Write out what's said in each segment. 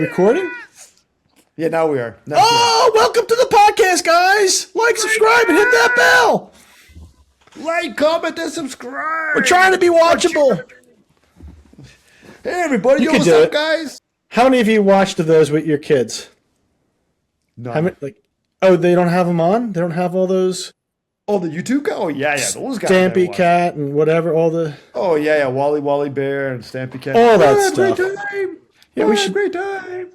recording? Yeah, now we are. Welcome to the podcast, guys! Like, subscribe, and hit that bell! Like, comment, and subscribe! We're trying to be watchable! Hey, everybody, You yo, can what's do up, it. guys? How many of you watched those with your kids? No. How many, they don't have them on? They don't have all those Oh, the YouTube guy? Oh, yeah, those guys. Stampy Cat and whatever, all the... Oh, yeah, Wally Bear and Stampy Cat. All that stuff. Great time. Yeah, we should... Great time.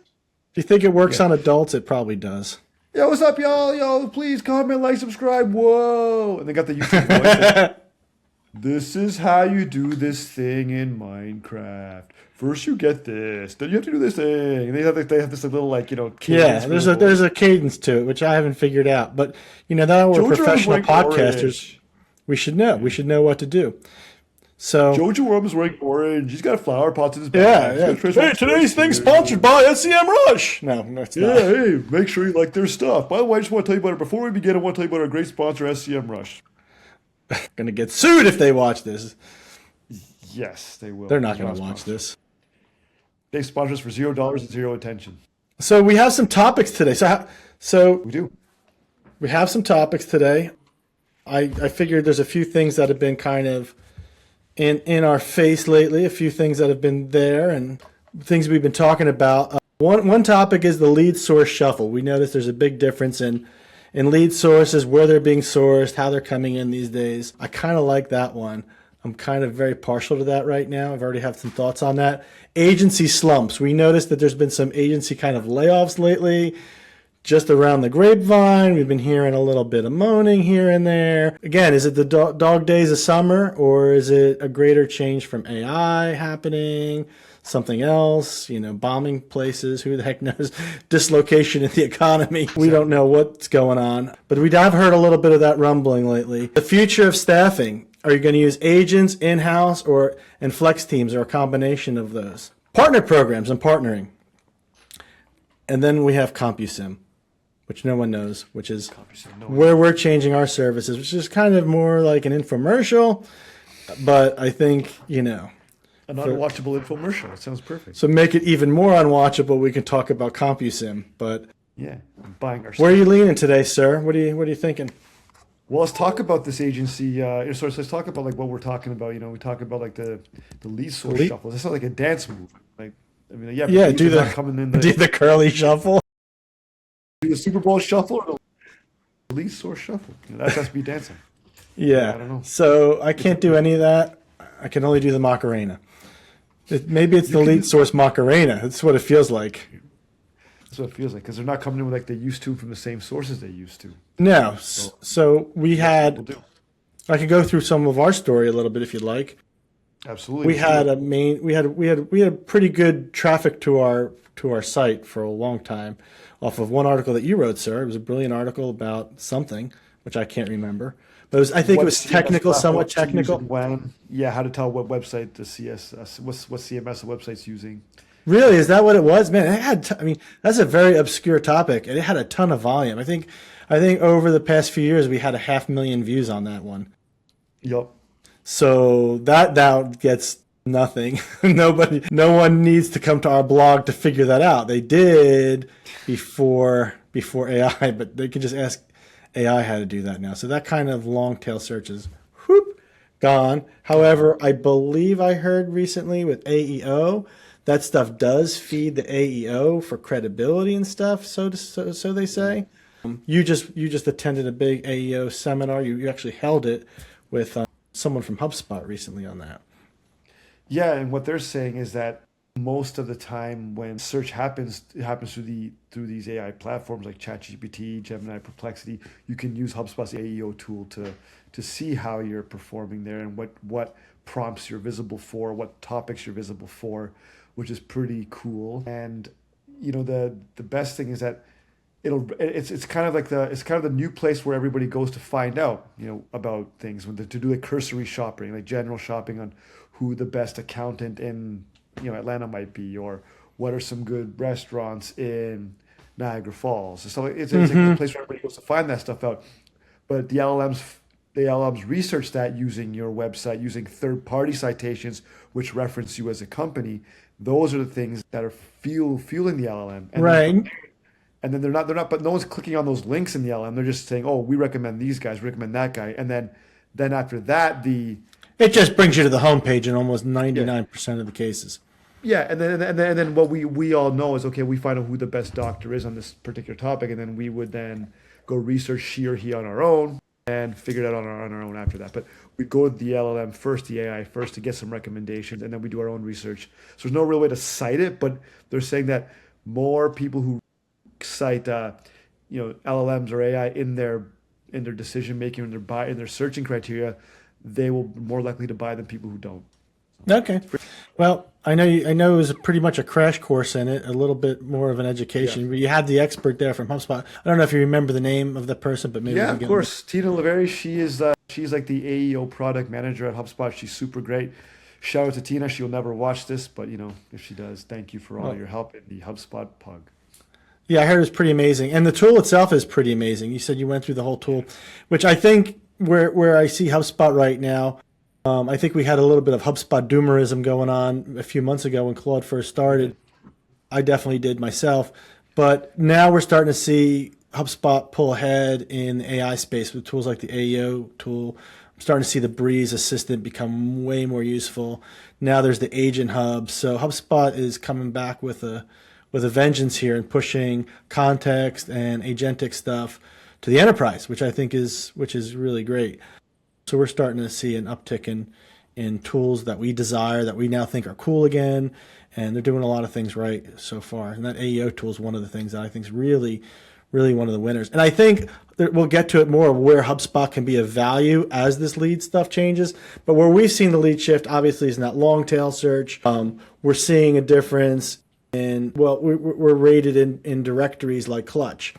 If you think it works on adults, it probably does. Yo, what's up, y'all? Yo, please comment, like, subscribe. Whoa. And they got the YouTube voice. This is how you do this thing in Minecraft. First you get this, then you have to do this thing. And they have this little, cadence. Yeah, there's a cadence to it, which I haven't figured out. But, now we're professional podcasters. We should know. We should know what to do. So Joe Jerome is wearing orange. He's got flower pots in his bag. Yeah. Hey, today's thing's sponsored by SEM Rush. No, it's not. Yeah, hey, make sure you like their stuff. By the way, I just want to tell you about it. Before we begin, I want to tell you about our great sponsor, SEM Rush. Gonna get sued if they watch this. Yes, they will. They're not gonna watch this. They sponsor us for $0 and zero attention. So we have some topics today. So We do. We have some topics today. I figured there's a few things that have been kind of in our face lately, a few things that have been there and things we've been talking about. One topic is the lead source shuffle. We noticed there's a big difference in lead sources, where they're being sourced, how they're coming in these days. I kind of like that one. I'm kind of very partial to that right now. I've already have some thoughts on that. Agency slumps. We noticed that there's been some agency kind of layoffs lately. Just around the grapevine, we've been hearing a little bit of moaning here and there. Again, is it the dog days of summer, or is it a greater change from AI happening? Something else, bombing places, who the heck knows? Dislocation in the economy. We don't know what's going on. But we have heard a little bit of that rumbling lately. The future of staffing. Are you going to use agents, in-house, and flex teams, or a combination of those? Partner programs and partnering. And then we have CompuSim, which no one knows, which is where we're changing our services, which is kind of more like an infomercial. But I think, an unwatchable infomercial. It sounds perfect. So make it even more unwatchable, we can talk about CompuSim. But yeah, I'm buying our stuff. Where are you leaning today, sir? What are you thinking? Well, let's talk about this agency. Let's talk about what we're talking about. We talk about the lead source shuffle. That's not like a dance move. Do the curly shuffle. Do the Super Bowl shuffle or the lead source shuffle. That has to be dancing. Yeah. I don't know. So I can't do any of that. I can only do the Macarena. Maybe it's the lead source Macarena. That's what it feels like. That's what it feels like, because they're not coming in with they used to from the same sources they used to. No. So we had. I could go through some of our story a little bit if you'd like. Absolutely. We had pretty good traffic to our site for a long time off of one article that you wrote, sir. It was a brilliant article about something which I can't remember. But I think it was technical, somewhat technical. How to tell what website the CSS, what CMS the website's using. Really? Is that what it was? Man, that's a very obscure topic, and it had a ton of volume. I think over the past few years, we had 500,000 views on that one. Yep. So that now gets nothing. No one needs to come to our blog to figure that out. They did before AI, but they could just ask AI how to do that now. So that kind of long tail search is gone. However, I believe I heard recently with AEO, that stuff does feed the AEO for credibility and stuff. So they say. You just attended a big AEO seminar. You actually held it with someone from HubSpot recently on that. Yeah, and what they're saying is that most of the time when search happens, it happens through these AI platforms like ChatGPT, Gemini, Perplexity. You can use HubSpot's AEO tool to see how you're performing there and what prompts you're visible for, what topics you're visible for, which is pretty cool. And the best thing is that it's kind of the new place where everybody goes to find out about things, to do cursory shopping, like general shopping on who the best accountant in Atlanta might be, or what are some good restaurants in Niagara Falls. So it's like the place where everybody goes to find that stuff out. But the LLMs research that using your website, using third-party citations which reference you as a company. those are the things that are fueling the LLM. Right. And then they're not, but no one's clicking on those links in the LLM. They're just saying, oh, we recommend these guys, we recommend that guy. And then after that, It just brings you to the homepage in almost yeah, 99% of the cases. yeah. And then what we all know is, okay, we find out who the best doctor is on this particular topic. And then we would then go research she or he on our own and figure it out on our own after that. But we go to the LLM first, the AI first to get some recommendations, and then we do our own research. So there's no real way to cite it, but they're saying that more people who cite LLMs or AI in their decision making, in their searching criteria, they will be more likely to buy than people who don't. Okay. Well, I know it was pretty much a crash course in it, a little bit more of an Yeah. education. But you had the expert there from HubSpot. I don't know if you remember the name of the person, but maybe we Yeah, can of get course. Tina Laveri, she's like the AEO product manager at HubSpot. She's super great. Shout out to Tina. She'll never watch this, but if she does, thank you for all well, your help in the HubSpot pug. yeah, I heard it was pretty amazing, and the tool itself is pretty amazing. You said you went through the whole tool, which I think where I see HubSpot right now. I think we had a little bit of HubSpot doomerism going on a few months ago when Claude first started. I definitely did myself, but now we're starting to see HubSpot pull ahead in the AI space with tools like the AEO tool. I'm starting to see the Breeze Assistant become way more useful. Now there's the Agent Hub, so HubSpot is coming back with a vengeance here and pushing context and agentic stuff to the enterprise, which I think is really great. So we're starting to see an uptick in tools that we desire, that we now think are cool again, and they're doing a lot of things right so far. And that AEO tool is one of the things that I think is really, really one of the winners. And I think that we'll get to it more of where HubSpot can be of value as this lead stuff changes. But where we've seen the lead shift, obviously, is in that long tail search. We're seeing a difference we're rated in directories like Clutch.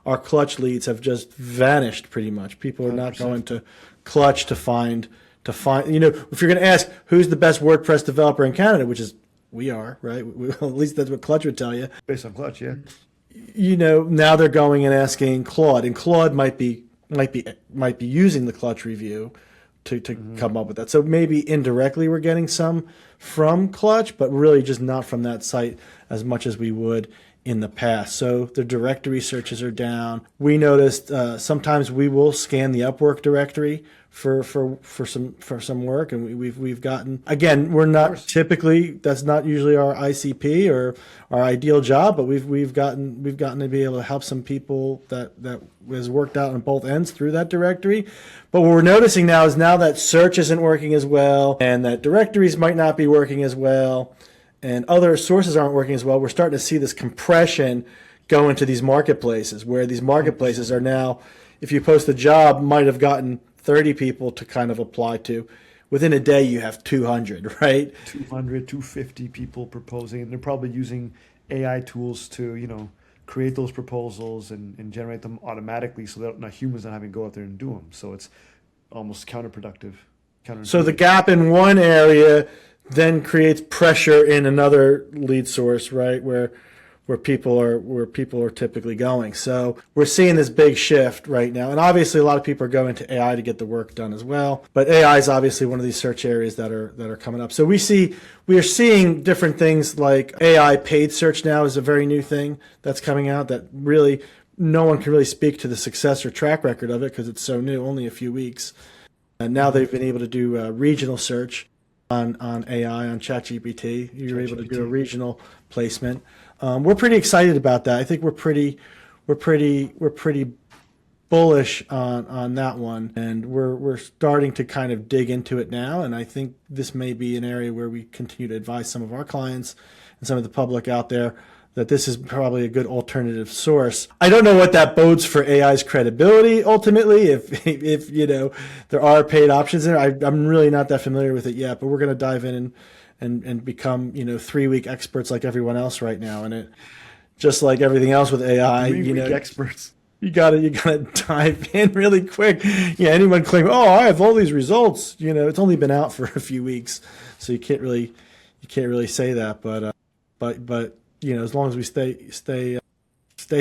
Our Clutch leads have just vanished pretty much. People are not 100%. going to Clutch to find, if you're going to ask who's the best WordPress developer in Canada, which is we are, right? At least that's what Clutch would tell you. Based on Clutch, yeah. Now they're going and asking Claude, and Claude might be using the Clutch review to come up with that. So maybe indirectly we're getting some from Clutch, but really just not from that site as much as we would in the past. So the directory searches are down. We noticed sometimes we will scan the Upwork directory for some work, and we've gotten, again, we're not typically, that's not usually our ICP or our ideal job, but we've gotten to be able to help some people that has worked out on both ends through that directory. But what we're noticing now is now that search isn't working as well, and that directories might not be working as well, and other sources aren't working as well, we're starting to see this compression go into these marketplaces, where these marketplaces are now, if you post a job, might have gotten 30 people to kind of apply to. Within a day, you have 200, right? 200, 250 people proposing, and they're probably using AI tools to, create those proposals and generate them automatically so that not humans not having to go out there and do them. So it's almost counterproductive. So the gap in one area then creates pressure in another lead source, right? Where people are typically going. So we're seeing this big shift right now. And obviously a lot of people are going to AI to get the work done as well. But AI is obviously one of these search areas that are coming up. So we are seeing different things like AI paid search now is a very new thing that's coming out that really no one can really speak to the success or track record of it because it's so new, only a few weeks. And now they've been able to do regional search on AI, on ChatGPT. You're able to do a regional placement. We're pretty excited about that. I think we're pretty bullish on that one, and we're starting to kind of dig into it now. And I think this may be an area where we continue to advise some of our clients and some of the public out there that this is probably a good alternative source. I don't know what that bodes for AI's credibility ultimately, if there are paid options there. I'm really not that familiar with it yet, but we're going to dive in and become 3-week experts like everyone else right now. And it, just like everything else with AI, 3-week experts. You gotta dive in really quick. Yeah, anyone claim, oh, I have all these results. It's only been out for a few weeks, so you can't really say that. But as long as we stay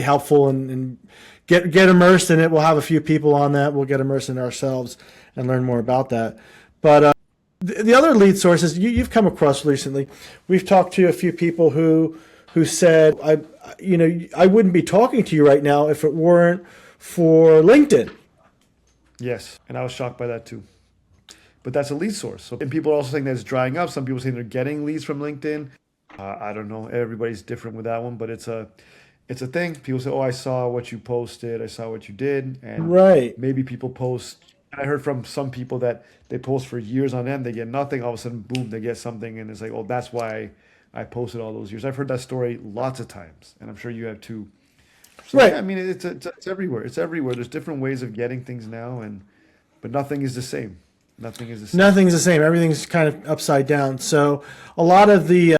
helpful and get immersed in it, we'll have a few people on that. We'll get immersed in ourselves and learn more about that. But The other lead sources you've come across recently, we've talked to a few people who said, I wouldn't be talking to you right now if it weren't for LinkedIn. Yes, and I was shocked by that too. But that's a lead source. So, and people are also saying that it's drying up. Some people saying they're getting leads from LinkedIn. I don't know. Everybody's different with that one, but it's a thing. People say, "Oh, I saw what you posted. I saw what you did," and Right. maybe people post. I heard from some people that they post for years on end, they get nothing. All of a sudden, boom, they get something, and it's like, "Oh, that's why I posted all those years." I've heard that story lots of times, and I'm sure you have too. So Right. yeah, I mean, it's everywhere. It's everywhere. There's different ways of getting things now, but nothing is the same. Nothing is the same. Nothing's the same. Everything's kind of upside down. So a lot of the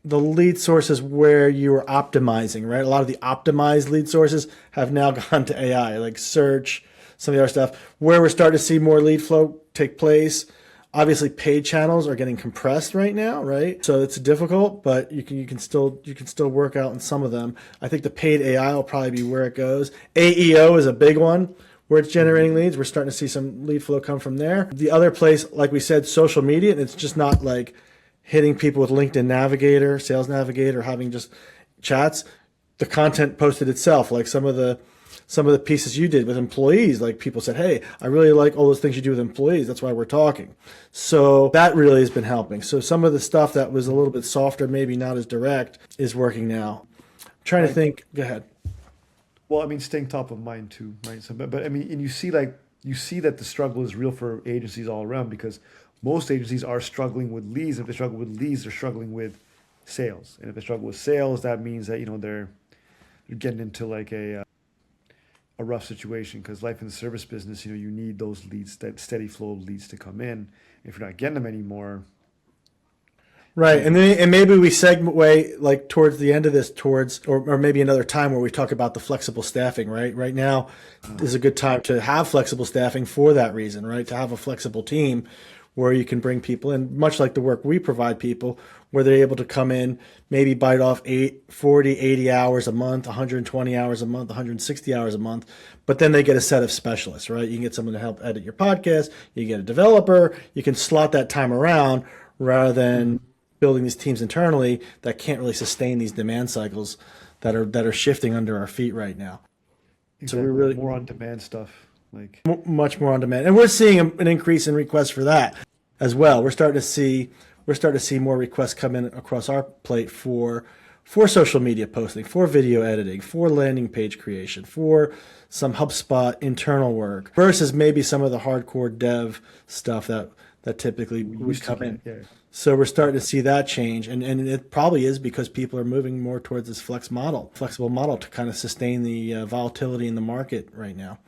lead sources where you are optimizing, right? A lot of the optimized lead sources have now gone to AI, like search, some of the other stuff. Where we're starting to see more lead flow take place. Obviously, paid channels are getting compressed right now, right? So it's difficult, but you can still work out in some of them. I think the paid AI will probably be where it goes. AEO is a big one where it's generating leads. We're starting to see some lead flow come from there. The other place, like we said, social media, and it's just not like hitting people with LinkedIn Navigator, Sales Navigator, having just chats. The content posted itself, like some of the pieces you did with employees, like people said, "Hey, I really like all those things you do with employees. That's why we're talking." So that really has been helping. So some of the stuff that was a little bit softer, maybe not as direct, is working now. I'm trying to think. Go ahead. Well, I mean, staying top of mind too, right? So, but I mean, and you see that the struggle is real for agencies all around because most agencies are struggling with leads. If they struggle with leads, they're struggling with sales. And if they struggle with sales, that means that they're getting into like a rough situation because life in the service business, you need those leads, that steady flow of leads to come in. If you're not getting them anymore, Right, and maybe we segue like towards the end of this, or maybe another time where we talk about the flexible staffing. Right now is a good time to have flexible staffing for that reason. Right, to have a flexible team where you can bring people in, much like the work we provide people, where they're able to come in, maybe bite off 40, 80 hours a month, 120 hours a month, 160 hours a month, but then they get a set of specialists. Right, you can get someone to help edit your podcast, you get a developer, you can slot that time around rather than building these teams internally that can't really sustain these demand cycles that are shifting under our feet right now. exactly. So we're really More on demand stuff. Like, much more on demand, and we're seeing an increase in requests for that as well. We're starting to see more requests come in across our plate for social media posting, for video editing, for landing page creation, for some HubSpot internal work versus maybe some of the hardcore dev stuff that typically would come in. yeah. So we're starting to see that change, and it probably is because people are moving more towards this flexible model to kind of sustain the volatility in the market right now.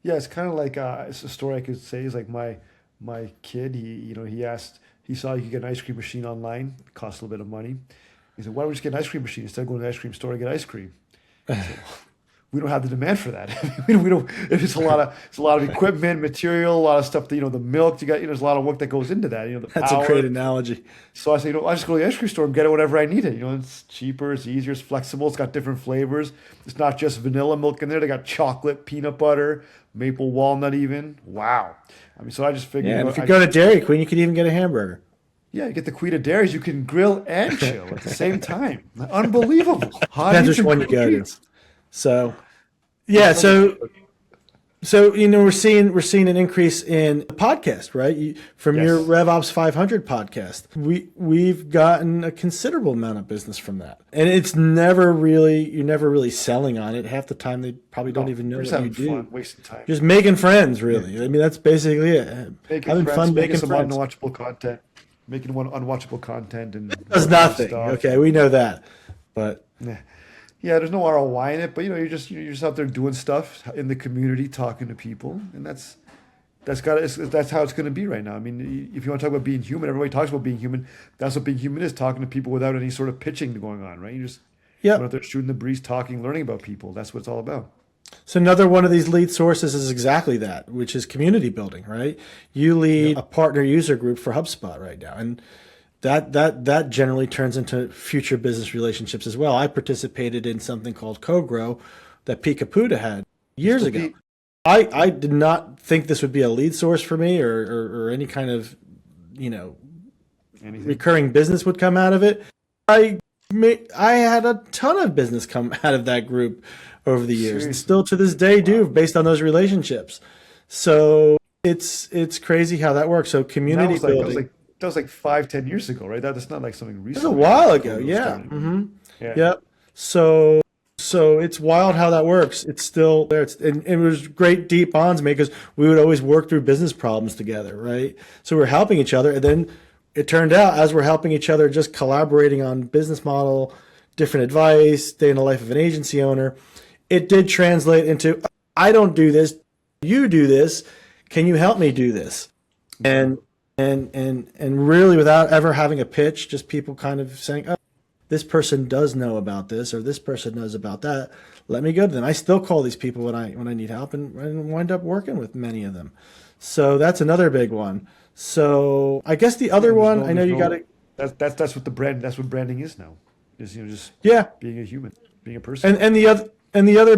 Yeah, it's kind of like it's a story I could say is like my kid. He saw you could get an ice cream machine online. It costs a little bit of money. He said, "Why don't we just get an ice cream machine instead of going to the ice cream store to get ice cream?" I said, we don't have the demand for that. we don't. It's a lot of equipment, material, a lot of stuff. The milk you got. There's a lot of work that goes into that. The That's power. a great analogy. So I say, I just go to the ice cream store and get it whenever I need it. It's cheaper, it's easier, it's flexible, it's got different flavors. It's not just vanilla milk in there. They got chocolate, peanut butter, maple walnut even. Wow. I mean, so I just figured. Yeah, and if you go to Dairy Queen, you could even get a hamburger. Yeah, you get the Queen of Dairies. You can grill and chill at the same time. Unbelievable. Hot Depends eats which and one you cold go to. treats. So yeah, so we're seeing an increase in the podcast, right? From your Yes. RevOps 500 podcast, we've gotten a considerable amount of business from that, and you're never really selling on it. Half the time, they probably don't even know We're what just you having do. fun, wasting time. Just making friends, really. I mean, that's basically it. Making Having friends, fun making making some friends. unwatchable content. Making one unwatchable content and Does working on nothing. stuff. Okay, we know that, but Yeah, there's no ROI in it, but you're just out there doing stuff in the community, talking to people, and that's how it's going to be right now. I mean, if you want to talk about being human, everybody talks about being human. That's what being human is: talking to people without any sort of pitching going on, right? You just yeah. going out there shooting the breeze, talking, learning about people. That's what it's all about. So another one of these lead sources is exactly that, which is community building, right? You lead a partner user group for HubSpot right now, and that generally turns into future business relationships as well. I participated in something called CoGrow that Pete Caputa had years ago. Pete. I did not think this would be a lead source for me or any kind of Anything? recurring business would come out of it. I had a ton of business come out of that group over the years, and Seriously? still to this day do, based on those relationships. So it's crazy how that works. So That community was like building. that was like 5, 10 years ago, right? That's not like something It recent. was a Right? while That's ago, totally yeah. starting. Yeah. Yep. So it's wild how that works. It's still there. And it was great deep bonds made because we would always work through business problems together, right? So we're helping each other, and then it turned out as we're helping each other, just collaborating on business model, different advice, day in the life of an agency owner, it did translate into, I don't do this, you do this. Can you help me do this? And really, without ever having a pitch, just people kind of saying, oh, this person does know about this, or this person knows about that. Let me go to them. I still call these people when I need help, and wind up working with many of them. So that's another big one. So I guess the other one, I know you got to, That's what that's what branding is now. Is just yeah. being a human, being a person. And the other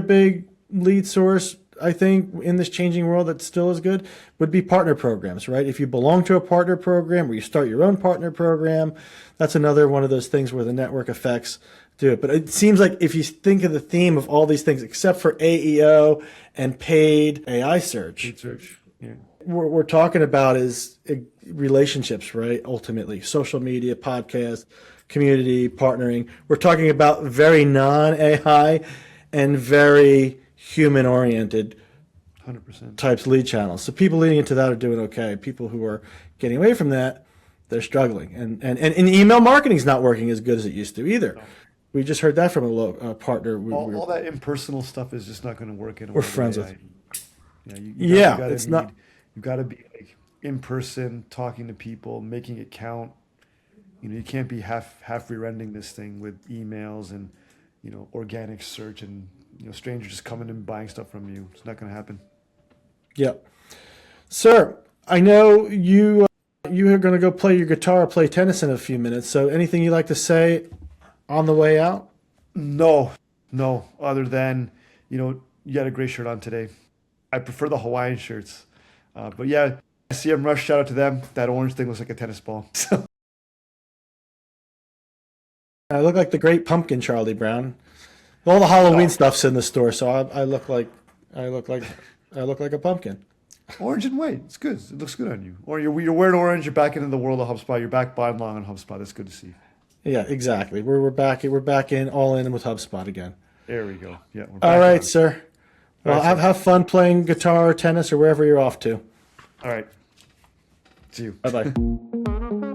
big lead source, I think, in this changing world that still is good would be partner programs, right? If you belong to a partner program or you start your own partner program, that's another one of those things where the network effects do it. But it seems like if you think of the theme of all these things, except for AEO and paid AI search, Yeah. we're talking about is relationships, right? Ultimately, social media, podcast, community, partnering. We're talking about very non-AI and very human-oriented 100%. types lead channels. So people leading into that are doing okay. People who are getting away from that, they're struggling. And email marketing is not working as good as it used to either. We just heard that from a partner. All that impersonal stuff is just not going to work in a We're world of friends AI. with. Yeah, Yeah, gotta it's not. you got to be like in person, talking to people, making it count. You can't be half re-rendering this thing with emails and organic search and strangers just coming and buying stuff from you. It's not going to happen. Yep. Sir, I know you are going to go play your guitar or play tennis in a few minutes. So anything you'd like to say on the way out? No, other than you had a great shirt on today. I prefer the Hawaiian shirts, but yeah, CM Rush, shout out to them. That orange thing looks like a tennis ball. So I look like the great pumpkin, Charlie Brown. All the Halloween stuff's in the store, so I look like a pumpkin. orange and white, it's good. It looks good on you. Or you're wearing orange. You're back into the world of HubSpot. You're back buying long on HubSpot. That's good to see. Yeah, exactly. We're back in all in with HubSpot again. There we go. Yeah, we're All back right, on. sir. Well, All right, have fun playing guitar, tennis, or wherever you're off to. All right. See you. Bye bye.